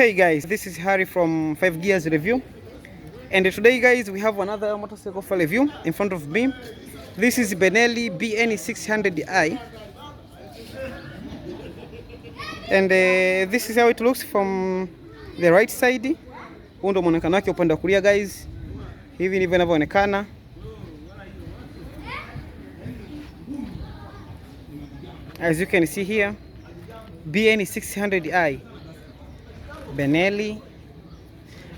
Hey guys, this is Harry from 5 Gears Review, and today guys we have another motorcycle for review in front of me. This is Benelli BN600i, and this is how it looks from the right side. Huu ndo muonekano wake upande wa kulia guys, hivi ndivyo inavyoonekana. As you can see here, BN600i Benelli.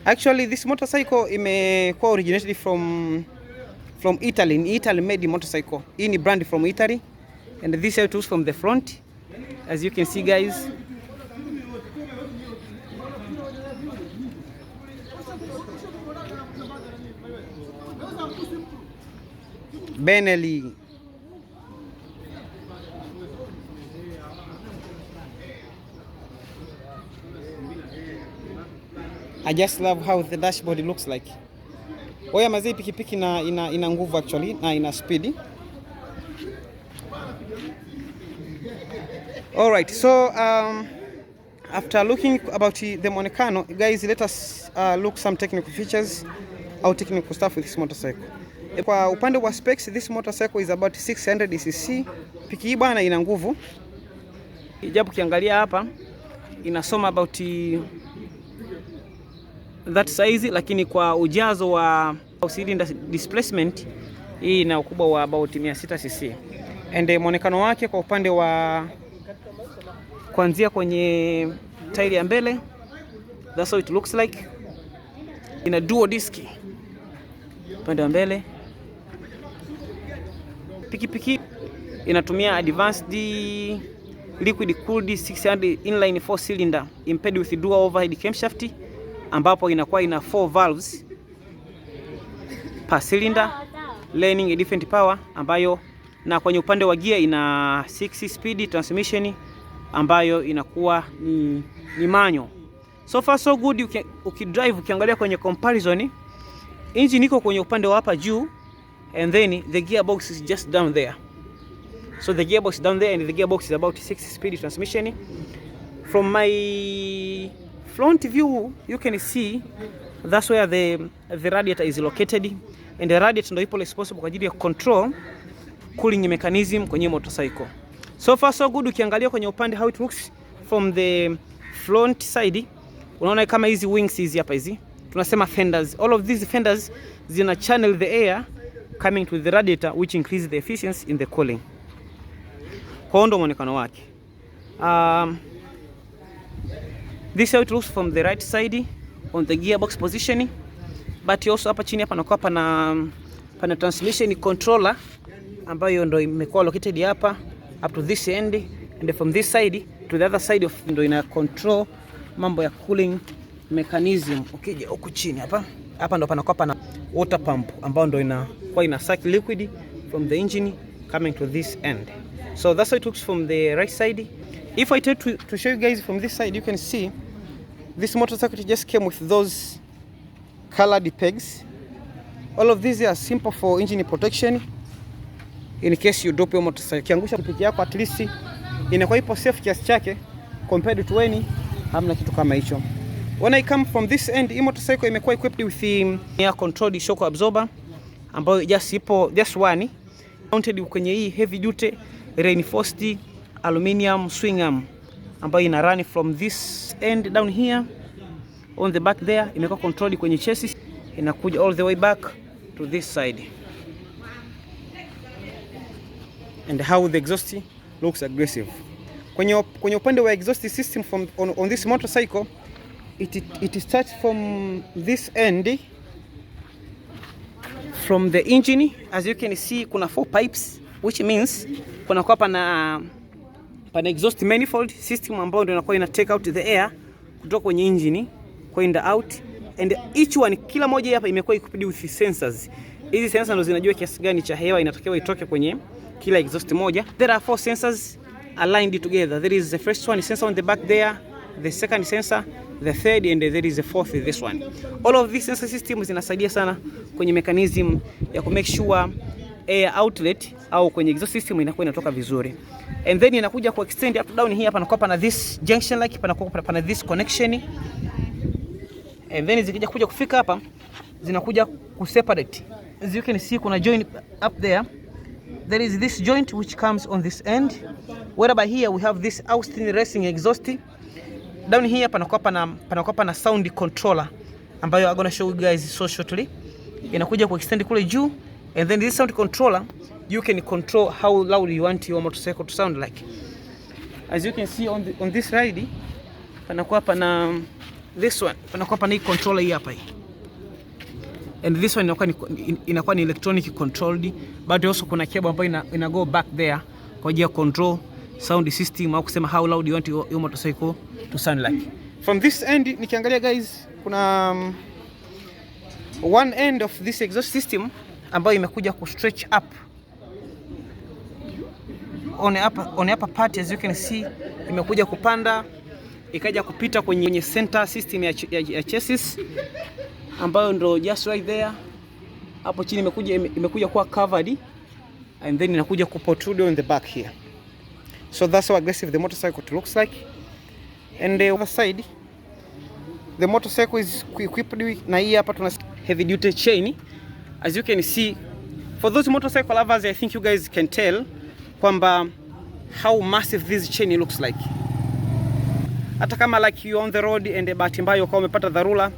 Actually this motorcycle imekuwa originated from Italy. In Italy made motorcycle. Hii ni brand from Italy, and this is how it looks from the front. As you can see guys, Benelli. I just love how the dashboard looks like. Oya mazee, pikipiki ina nguvu actually na ina speed. All right, so after looking about the muonekano guys, let us look some technical features au technical stuff with this motorcycle. Kwa upande wa specs, this motorcycle is about 600cc. Piki hii bwana ina nguvu. Ijabu kiangalia hapa inasoma about that size, lakini kwa ujazo wa cylinder displacement hii ina ukubwa wa about 600cc. And muonekano wake kwa upande wa kuanzia kwenye tairi ya mbele, that's how it looks like. Ina dual disc upande wa mbele. Pikipiki inatumia advanced liquid cooled 600 inline-four cylinder impaired with dual overhead camshaft, ambapo inakuwa ina 4 valves per cylinder, learning a different power, ambayo na kwenye upande wa gear ina 6 speed transmission ambayo inakuwa ni manual. So far so good. Ukidrive ukiangalia kwenye comparison, engine iko kwenye upande wa hapa juu, and then the gearbox is just down there. So the gearbox is down there, and the gearbox is about 6 speed transmission. From my front view you can see that's where the radiator is located, and the radiator ndio ipo responsible kwa ajili ya control cooling mechanism kwenye motorcycle. So far so good. Ukiangalia kwenye upande how it looks from the front side, unaona kama hizi wings hizi hapa, hizi tunasema fenders. All of these fenders zina channel the air coming to the radiator, which increases the efficiency in the cooling. Kwa ndo muonekano wake. This is how it looks from the right side on the gearbox positioning. But also hapa chini hapa nakuwa pana transmission controller ambayo ndo imekuwa located hapa up to this end, and from this side to the other side of ndo ina control mambo ya cooling mechanism. Ukija huku chini hapa ndo panakuwa pana water pump ambayo ndo inakuwa ina suck liquid from the engine coming to this end. So that's how it looks from the right side. If I try to show you guys from this side, you can see this motorcycle just came with those colored pegs. All of these are simple for engine protection in case you drop your motorcycle. Kiangusha pikipiki yako, at least inakuwa ipo safe kiasi chake compared to when hamna kitu kama hicho. When I come from this end, hii motorcycle imekuwa equipped with air controlled shock absorber ambayo just one mounted kwenye hii heavy duty reinforced aluminium swing arm ambayo ina run from this end down here on the back there, imekuwa controlled kwenye chassis, inakuja all the way back to this side. And how the exhaust looks aggressive. Kwenye upande wa exhaust system on this motorcycle, it starts from this end from the engine. As you can see, kuna 4 pipes, which means kuna kwa pana exhaust manifold system ambayo ndio inakuwa ina take out the air kutoka kwenye engine kwenda out, and each one, kila moja hapa imekuwa equipped with sensors. Hizi sensors ndio zinajua kiasi gani cha hewa inatakiwa itoke kwenye kila exhaust moja. There are 4 sensors aligned together. There is the first one sensor on the back there, the second sensor, the third, and there is the fourth, this one. All of these sensor systems zinasaidia sana kwenye mechanism ya ku make sure air outlet au kwenye exhaust system inakuwa inatoka vizuri. And then inakuja ku extend up down here, panakuwa pana this junction like, panakuwa pana this connection and then zikija kuja kufika hapa zinakuja kuseparate. As you can see, kuna joint up there. There is this joint which comes on this end, whereby here we have this Austin racing exhaust. Down here panakuwa na sound controller ambayo I'm gonna show you guys so shortly. Inakuja kuextend kule juu, and then this sound controller you can control how loud you want your motorcycle to sound like. As you can see on this ride, panakuwa pana this one, panakuwa pana hii controller hii hapa hii. And this one inakuwa ni electronic controlled, but also kuna cable ambayo ina go back there kwa ajili ya control sound system au kusema how loud you want your motorcycle to sound like. From this end nikiangalia guys, kuna one end of this exhaust system ambayo imekuja ku stretch up on upper part. As you can see, imekuja kupanda ikaja kupita kwenye center system ya chassis ambayo ndo just right there. Hapo chini imekuja kuwa covered, and then inakuja ku protrude on the back here. So that's how aggressive the motorcycle looks like. And the other side, the motorcycle is equipped with na hii hapa tuna heavy duty chain. As you can see, for those motorcycle lovers, I think you guys can tell kwamba how massive this chain looks like. Hata kama like you on the road and bahati mbaya ukawa umepata dharura,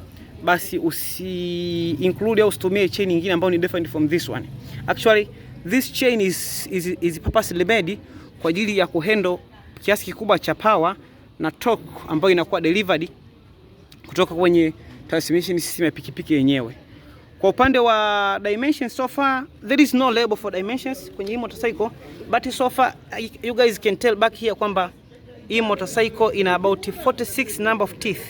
basi usi include au usitumie chain nyingine ambayo ni different from this one. Actually, this chain is purposely made kwa ajili ya kuhandle kiasi kikubwa cha power na torque ambayo inakuwa delivered kutoka kwenye transmission system ya pikipiki yenyewe. Kwa upande wa dimensions, so far there is no label for dimensions kwenye hii motorcycle, but so far you guys can tell back here kwamba hii motorcycle ina about 46 number of teeth.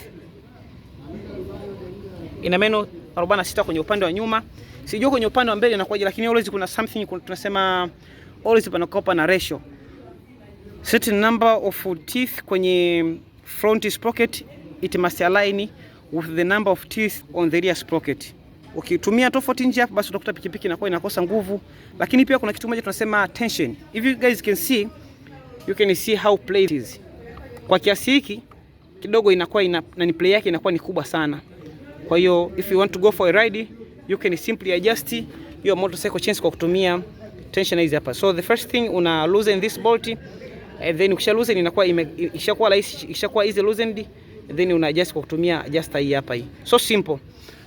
Ina meno 46 kwenye upande wa nyuma. Sijui kwenye upande wa mbele inakuwaje, lakini always kuna something tunasema always panakopa na ratio. Certain number of teeth kwenye front sprocket, it must align with the number of teeth on the rear sprocket. Ukitumia tofauti nje hapo, basi utakuta pikipiki inakuwa inakosa nguvu. Lakini pia kuna kitu moja tunasema tension. If you guys can see, you can see how play it is. Kwa kiasi hiki kidogo inakuwa na ni play yake inakuwa ni kubwa sana. Kwa hiyo if you want to go for a ride, you can simply adjust your motorcycle chains kwa kutumia tension hizi hapa. So the first thing, una loosen this bolt, and then ukisha loosen inakuwa ishakuwa rahisi, ishakuwa easy loosened, and then una adjust kwa kutumia adjuster hii hapa hii. So simple.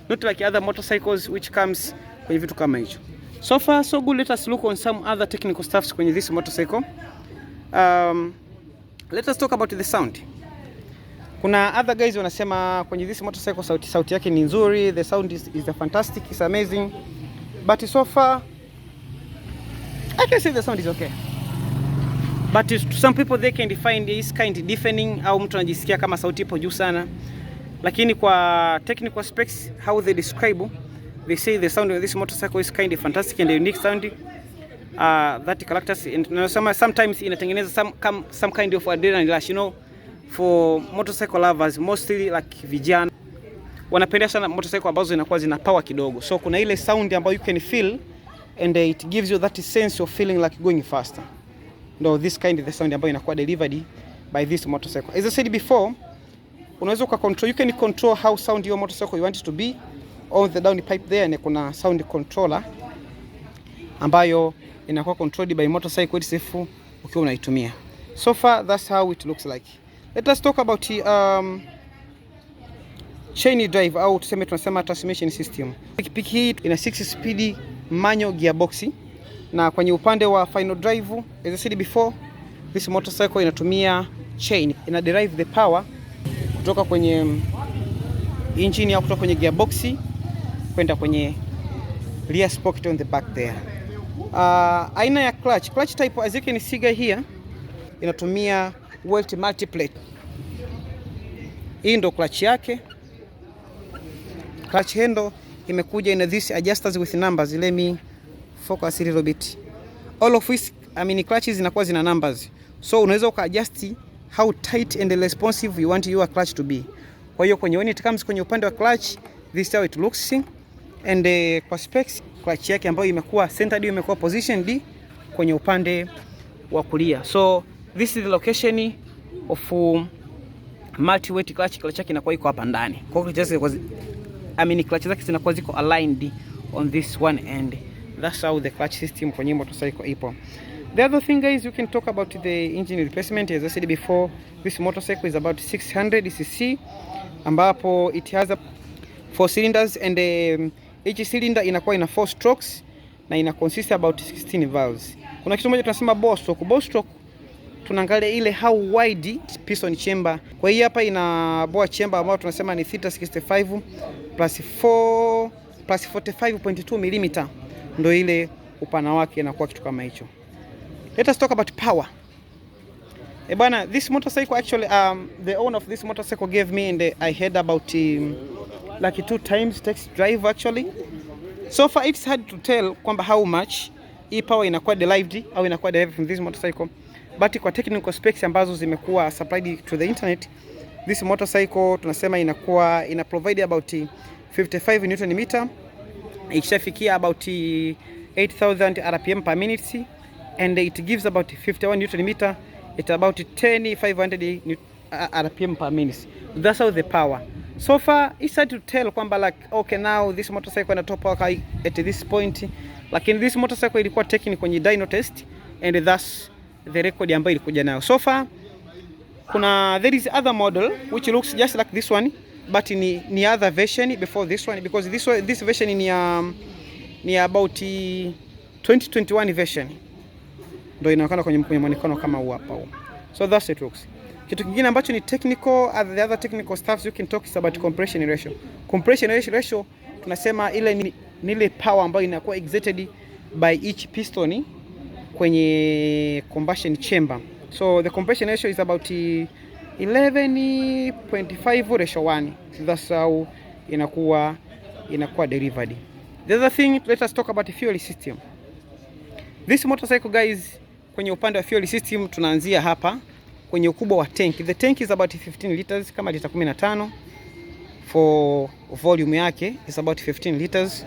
Not like other motorcycles which comes kwenye vitu kama hicho. So far so good. Let us look on some other technical stuffs kwenye this motorcycle. Let us talk about the sound. Kuna other guys wanasema kwenye this motorcycle sauti yake ni nzuri, the sound is fantastic, it's amazing. But so far I can say the sound is okay. But to some people they can define this kind of deafening, au mtu anajisikia kama sauti ipo juu sana. Lakini kwa technical specs, how they describe, they say the sound of this motorcycle is kind of fantastic and unique sound. That characters, and sometimes inatengeneza some kind of adrenaline rush, you know, for motorcycle lovers, mostly like vijana wanapenda sana motorcycle ambazo zinakuwa zina power kidogo. So kuna ile sound ambayo you can feel, and it gives you that sense of feeling like going faster. No, this kind of the sound ambayo inakuwa delivered by this motorcycle. As I said before, unaweza control, you can control how sound your motorcycle you want it to be on the down pipe there, na kuna sound controller ambayo inakuwa controlled by motorcycle itself ukiwa unaitumia. So far that's how it looks like. Let us talk about chain drive, au tuseme tunasema transmission system. Pikipiki hii ina 6 speed manual gearbox, na kwenye upande wa final drive, as I said before, this motorcycle inatumia chain, ina derive the power kutoka kwenye engine au kutoka kwenye gearbox kwenda kwenye rear sprocket on the back there. Aina ya clutch type, as you can see here, inatumia Welt multiplate. Hii ndo clutch yake. Clutch handle imekuja in this adjusters with numbers. Let me focus a little bit. All of which, I mean, clutches zinakuwa zina numbers, so unaweza ukaadjust how tight and responsive you want your clutch to be. Kwa hiyo when it comes kwenye upande wa clutch, this is how it looks. And kwa specs, clutch yake ambayo imekuwa centered, imekuwa positioned kwenye upande wa kulia. So this is the location of multi weight clutch. Clutch yake inakuwa iko hapa ndani. Kwa hiyo just clutch zake zinakuwa ziko aligned on this one end. That's how the clutch system kwenye motorcycle ipo. The other thing guys, you can talk about the engine replacement. As I said before, this motorcycle is about 600 cc, ambapo it has 4 cylinders and each cylinder inakuwa ina 4 strokes na ina consist about 16 valves. Kuna kitu moja tunasema bore stroke. Bore stroke tunaangalia ile how wide piston chamber. Kwa hiyo hapa ina bore chamber ambayo tunasema ni theta 65 plus 45.2 mm, ndio ile upana wake inakuwa kitu kama hicho. Let us talk about power. Bana, this motorcycle actually, the owner of this motorcycle gave me, and I had about like 2 times test drive actually. So far it's hard to tell kwamba how much hii power inakuwa derived au inakuwa derived from this motorcycle, but kwa technical specs ambazo zimekuwa supplied to the internet, this motorcycle tunasema inakuwa ina provide about 55 Newton meter, ikishafikia about 8000 rpm per minute, and it gives about 51 Newton meter at about 10500 rpm per minute. That's how the power. So far it's hard to tell kwamba like okay, now this motorcycle ina top power at this point, lakini this motorcycle ilikuwa taken kwenye dyno test, and that's the record ambayo ilikuja nayo. So far there is other model which looks just like this one, but ni other version before this one, because this version ni about 2021 version, ndio inaonekana kwenye muonekano kama huu hapa. So that's it looks. Kitu kingine ambacho ni technical, the other technical stuff you can talk is about compression ratio. Compression ratio tunasema ile ni ile power ambayo inakuwa exerted by each piston kwenye combustion chamber. So the compression ratio is about 11.5:1. That's how inakuwa delivered. The other thing, let us talk about the fuel system. This motorcycle guys, kwenye upande wa fuel system tunaanzia hapa kwenye ukubwa wa tank. The tank is about 15 liters, kama lita 15. For volume yake is about 15 liters.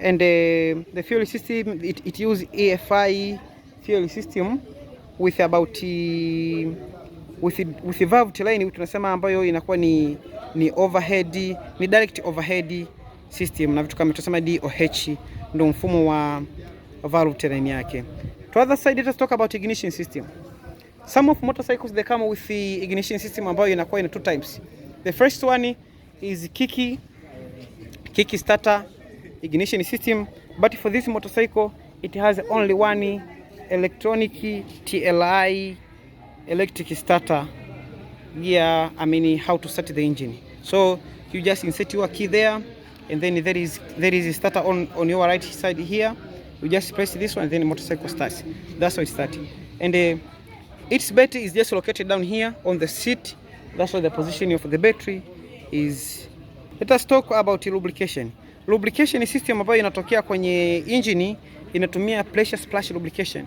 And the fuel system, it use AFI fuel system with about with valve line tunasema ambayo inakuwa ni overhead, ni direct overhead system, na vitu kama tunasema DOH, ndio mfumo wa valve line yake. To other side, let us talk about ignition system. Some of motorcycles they come with the ignition system ambayo inakuwa ina 2 types. The first one is kick starter ignition system, but for this motorcycle it has only one electronic TLI electric starter gear. I mean how to start the engine. So you just insert your key there, and then there is a starter on your right side here. You just press this one and then the motorcycle starts. That's how it starts. And its battery is just located down here on the seat. That's why the position of the battery is. Let us talk about lubrication. Lubrication system ambayo inatokea kwenye engine inatumia pressure splash lubrication.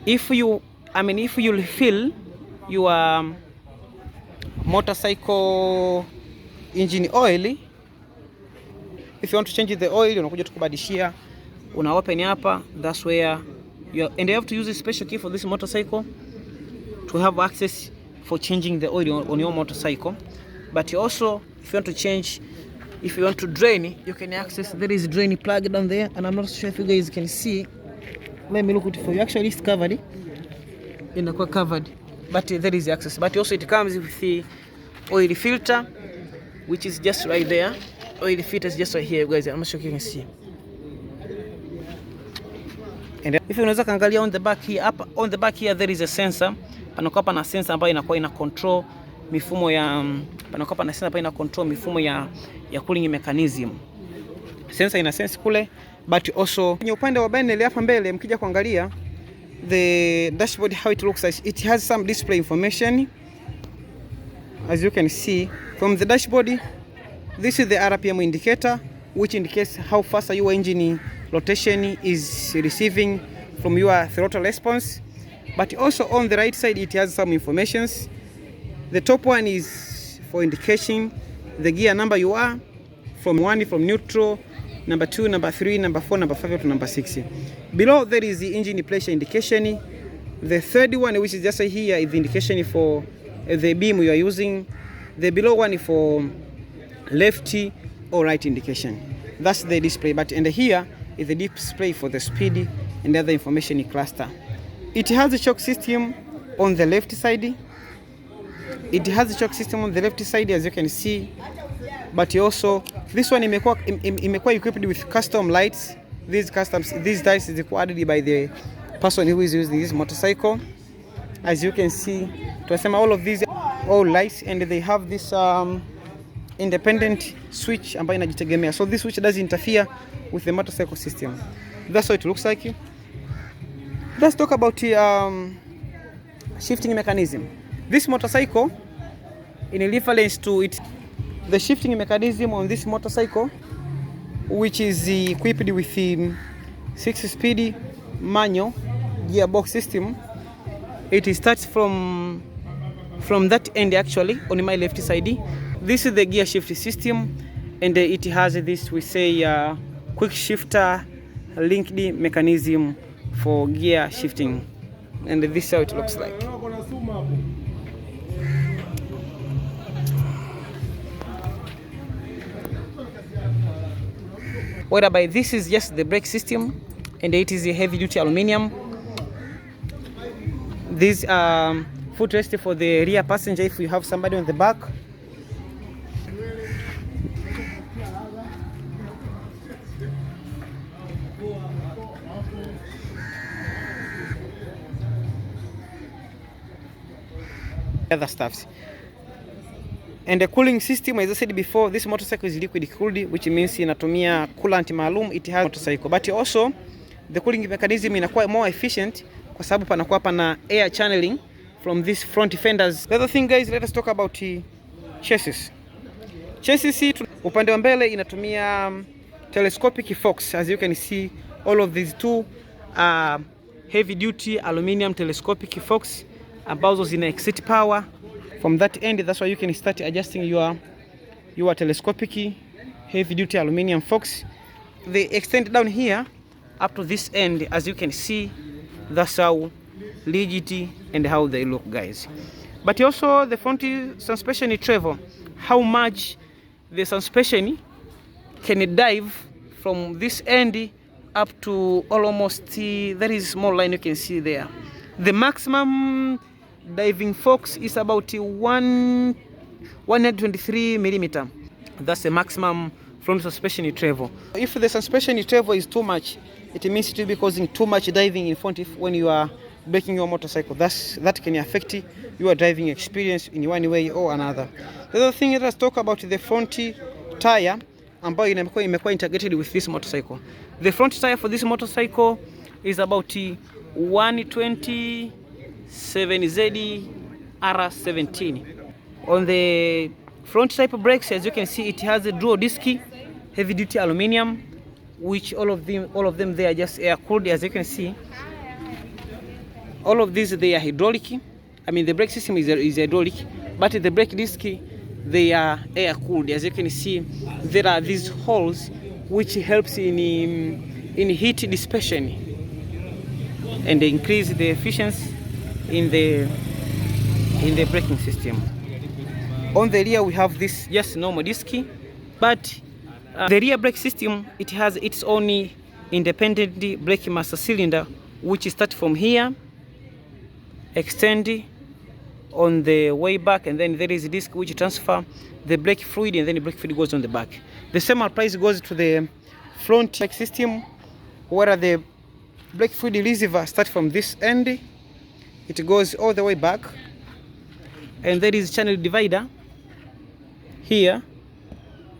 If you refill your motorcycle engine oil, if you want to change the oil, unakuja tukubadilishia, una open hapa. That's where and you have to use a special key for this motorcycle to have access for changing the oil on your motorcycle. But you also, if you want to change, if you want to drain, you can access. There is a drain plug down there, and I'm not sure if you guys can see. Let me look at it for you. Actually, it's covered. Inakuwa covered, but there is access. But also it comes with the oil filter, which is just right there. Oil filter is just right here, guys. I'm not sure if you can see. And if you unaweza kaangalia on the back here, up on the back here there is a sensor. Panakuwa pana sensor ambayo inakuwa ina control mifumo ya ya cooling mechanism. Sensor ina sense kule, but also kwenye upande wa Benelli hapa mbele mkija kuangalia the dashboard, how it looks like, it has some display information. As you can see from the dashboard, this is the RPM indicator, which indicates how fast your engine rotation is receiving from your throttle response. But also on the right side it has some informations. The top one is for indication the gear number you are, from 1 from neutral, number 2, number 3, number 4, number 5 to number 6. Below there is the engine pressure indication. The third one, which is just here, is the indication for the beam you are using. The below one is for left or right indication. That's the display, but and here is the display for the speed and other information cluster. It has a shock system on the left side. It has a shock system on the left side, as you can see, but also this one imekuwa equipped with custom lights. These lights is added by the person who is using this motorcycle. As you can see, all of these all lights, and they have this independent switch ambayo inajitegemea. So this switch doesn't interfere with the motorcycle system. That's how it looks like. Let's talk about shifting mechanism. This motorcycle, in reference to it, the shifting mechanism on this motorcycle, which is equipped with the 6-speed manual gearbox system, it starts from that end actually on my left side. This is the gear shift system, and it has this, we say, quick shifter linked mechanism for gear shifting, and this is how it looks like. Whereby this is just the brake system, and it is a heavy duty aluminum. These footrest for the rear passenger if you have somebody on the back. Other stuffs. And the cooling system, as I said before, this motorcycle is liquid cooled, which means inatumia coolant maalum. It has motorcycle, but also the cooling mechanism inakuwa more efficient kwa sababu panakuwa pana air channeling from these front fenders. The other thing, guys, let us talk about chassis. Chassis upande wa mbele inatumia telescopic forks. As you can see, all of these two heavy duty aluminum telescopic forks ambazo zina exit power from that end. That's why you can start adjusting your telescopic heavy duty aluminum forks. They extend down here up to this end. As you can see, that's how rigid and how they look, guys. But also the front suspension travel, how much the suspension can dive from this end up to almost there is a small line you can see there. The maximum diving force is about 123 millimeter. That's the maximum front suspension travel. If the suspension travel is too much, it means it will be causing too much diving in front when you are braking your motorcycle. That can affect your driving experience in one way or another. The other thing, let us talk about the front tire ambayo imekuwa integrated with this motorcycle. The front tire for this motorcycle is about 127Z R17. On the front type of brakes, as you can see, it has a dual disc heavy duty aluminum, which all of them they are just air cooled. As you can see, all of these they are hydraulic. I mean, the brake system is hydraulic, but the brake disc they are air cooled. As you can see, there are these holes which helps in heat dissipation and increase the efficiency in the braking system. On the rear we have this just normal disc, but the rear brake system, it has its own independent brake master cylinder, which starts from here, extend on the way back, and then there is a disc which transfer the brake fluid, and then the brake fluid goes on the back. The same applies goes to the front brake system, where the brake fluid reservoir starts from this end, it goes all the way back, and there is channel divider here.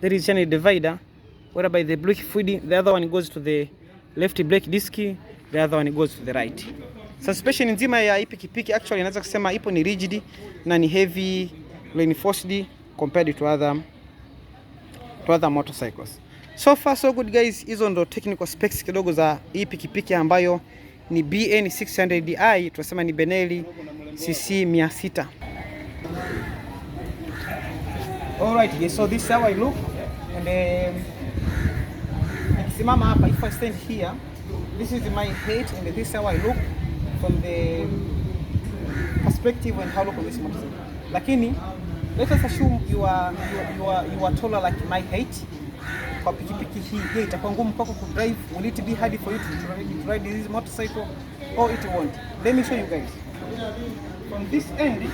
There is channel divider whereby the brake fluid, the other one goes to the left brake disc, the other one goes to the right. Suspension nzima ya hii pikipiki actually inaweza kusema ipo ni rigid na ni heavy reinforced compared to other motorcycles. So far so good, guys. Hizo ndo technical specs kidogo za hii pikipiki ambayo ni BN600i, tunasema ni Benelli cc 600. Alright, yes, so this is how I look, and nikisimama hapa, if I stand here, this is my head, and this is how I look from the perspective and how look of this motorcycle. Lakini Let us assume you are taller like my height. Kwa pikipiki hii itakuwa ngumu kwako ku drive. Will it be hard for you to ride this motorcycle or it won't? Let me show you guys. From this end,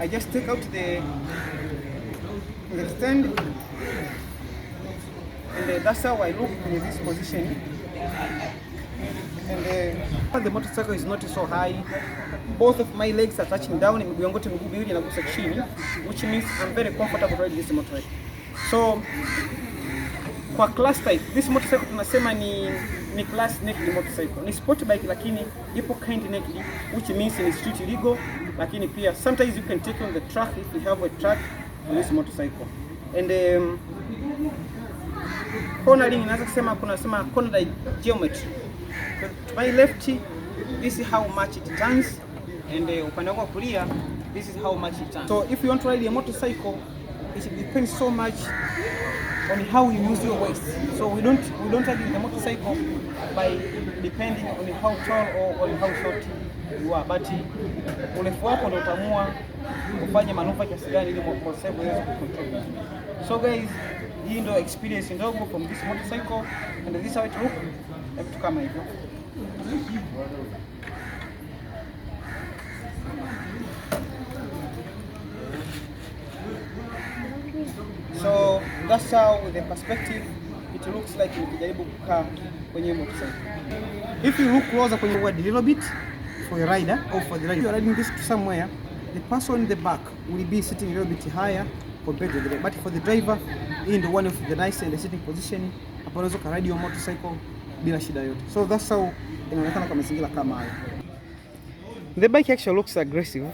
I just take out the stand, and that's how I look in this position. And the motorcycle is not so high. Both of my legs are touching down, miguu yangu miwili inagusa chini, which means I'm very comfortable riding this motorcycle. So kwa class type, this motorcycle tunasema ni class naked motorcycle. Ni sport bike lakini ipo kind naked, which means ni street legal, lakini pia sometimes you can take on the track if you have a track on this motorcycle. And cornering, naweza kusema kuna corner geometry. To my left, this is how much it turns, and upande wako kulia, this is how much it turns. So if you want to ride a motorcycle, it depends so much on how you use your waist. So we don't ride the motorcycle by depending on how tall or on how short you are, but urefu wako ndio utaamua ufanye manufa kiasi gani ili motorcycle iweze kucontrol. So guys, hii ndio experience ndogo from this motorcycle, and this is how it look. Vitu kama hivyo. So that's how with the perspective it looks like ukijaribu kukaa kwenye motorcycle. If you look closer kwenye word a little bit for your rider or for the rider, you are riding this to somewhere, the person in the back will be sitting a little bit higher compared to the driver. But for the driver, in the one of the nice and the sitting position, hapo unaweza ka ride your motorcycle bila shida yote. So that's how inaonekana kwa mazingira kama haya. The bike actually looks aggressive.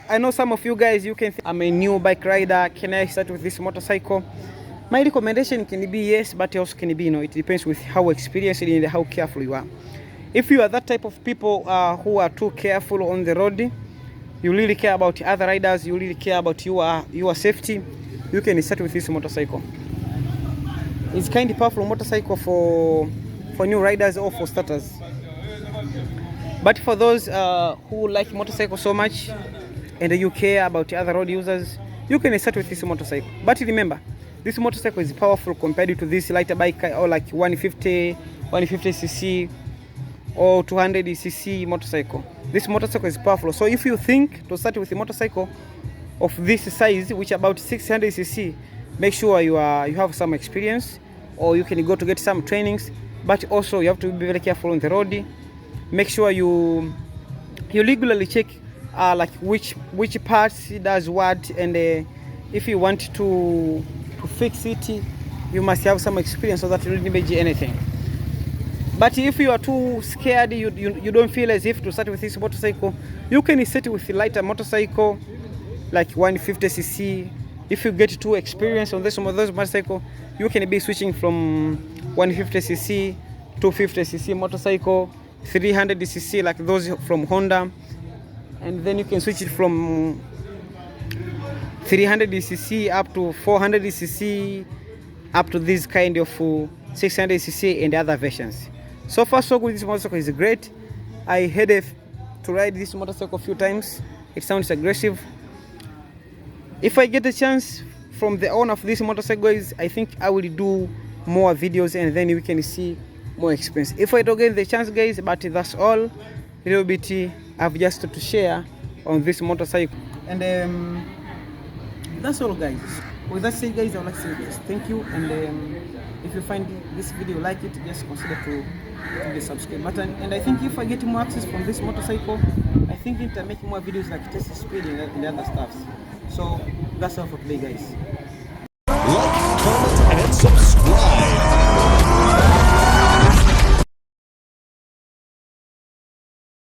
I know some of you guys, you can think I'm a new bike rider, can I start with this motorcycle? My recommendation can be yes, but also can be no. It depends with how experienced and how careful you are. If you are that type of people who are too careful on the road, you really care about other riders, you really care about your safety, you can start with this motorcycle. It's kind of powerful motorcycle for new riders or for starters. But for those who like motorcycle so much and you care about other road users, you can start with this motorcycle. But remember, this motorcycle is powerful compared to this lighter bike or like 150cc or 200cc motorcycle. This motorcycle is powerful. So if you think to start with a motorcycle of this size, which about 600cc, make sure you have some experience, or you can go to get some trainings. But also you have to be very careful on the road. Make sure you regularly check like which parts does what, and if you want to fix it, you must have some experience so that you don't damage anything. But if you are too scared, you don't feel as if to start with this motorcycle, you can start with a lighter motorcycle like 150cc. If you get too experienced on this motorcycle, you can be switching from 150cc, 250cc motorcycle, 300cc like those from Honda, and then you can switch it from 300cc up to 400cc up to this kind of 600cc and other versions. So far so good. This motorcycle is great. I had to ride this motorcycle a few times. It sounds aggressive. If I get the chance from the owner of this motorcycle, I think I will do more videos and then we can see more experience. If I don't get the chance, guys, but that's all. A little bit I've just to share on this motorcycle. And that's all, guys. With that said, guys, I would like to say this. Thank you. And if you find this video like it, just consider to the subscribe button. And I think if I get more access from this motorcycle, I think it will make more videos like test speed and other stuff. So that's all for today, guys. Like, comment, and subscribe.